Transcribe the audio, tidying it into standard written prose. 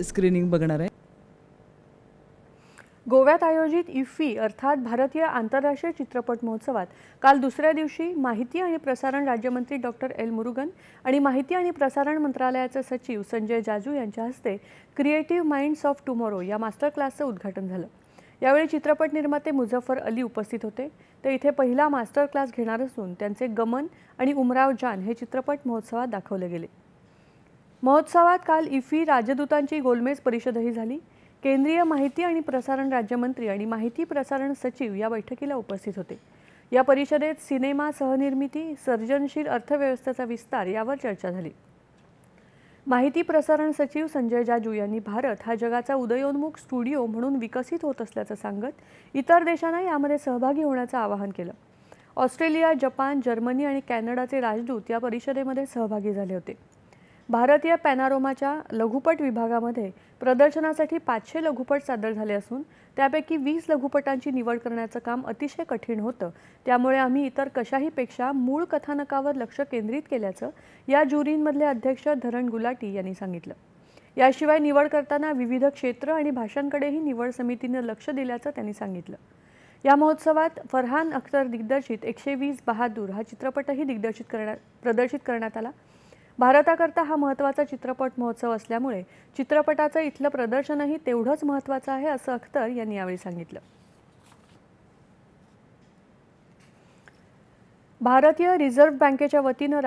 Screening बघणार आहे। गोव्यात आयोजित इफ्फी अर्थात भारतीय आंतरराष्ट्रीय चित्रपट महोत्सवात काल दुसऱ्या दिवशी माहिती आणि प्रसारण राज्यमंत्री डॉक्टर एल मुरुगन आणि माहिती आणि प्रसारण मंत्रालयाचे सचिव संजय जाजू यांच्या हस्ते क्रिएटिव्ह माइंड्स ऑफ टुमॉरो या मास्टर क्लासचं उद्घाटन झालं। यावेळी चित्रपट निर्माते मुझफ्फर अली उपस्थित होते। ते इथे पहिला मास्टर क्लास घेणार असून त्यांचे गमन आणि उमराव जान हे चित्रपट महोत्सवात दाखवले गेले। महोत्सवात काल इफ्फी राजदूतांची गोलमेज परिषदही झाली। केंद्रीय माहिती आणि प्रसारण राज्यमंत्री आणि माहिती प्रसारण सचिव या बैठकीला उपस्थित होते। या परिषदेत सिनेमा सहनिर्मिती, सर्जनशील अर्थव्यवस्थेचा विस्तार यावर चर्चा झाली। माहिती प्रसारण सचिव संजय जाजू यांनी भारत हा जगाचा उदयोन्मुख स्टुडिओ म्हणून विकसित होत असल्याचं सांगत इतर देशांना यामध्ये सहभागी होण्याचं आवाहन केलं। ऑस्ट्रेलिया, जपान, जर्मनी आणि कॅनडाचे राजदूत या परिषदेमध्ये सहभागी झाले होते। भारतीय पॅनोरामाच्या लघुपट विभागामध्ये प्रदर्शनासाठी 500 लघुपट सादर झाले असून त्यापैकी 20 लघुपटांची निवड करण्याचं काम अतिशय कठीण होतं। त्यामुळे आम्ही इतर कशाहीपेक्षा मूळ कथानकावर लक्ष केंद्रित केल्याचं या ज्युरीमधले अध्यक्ष धरण गुलाटी यांनी सांगितलं। याशिवाय निवड करताना विविध क्षेत्र आणि भाषांकडेही निवड समितीने लक्ष दिल्याचं त्यांनी सांगितलं। या महोत्सवात फरहान अख्तर दिग्दर्शित 120 बहादूर हा चित्रपटही प्रदर्शित करण्यात आला। भारताकरता हा महत्त्वाचा चित्रपट महोत्सव असल्यामुळे चित्रपटाचं इथलं प्रदर्शनही तेवढंच महत्त्वाचं आहे असं अख्तर यांनी यावेळी सांगितलं। भारतीय रिझर्व्ह बँकेच्या वतीनं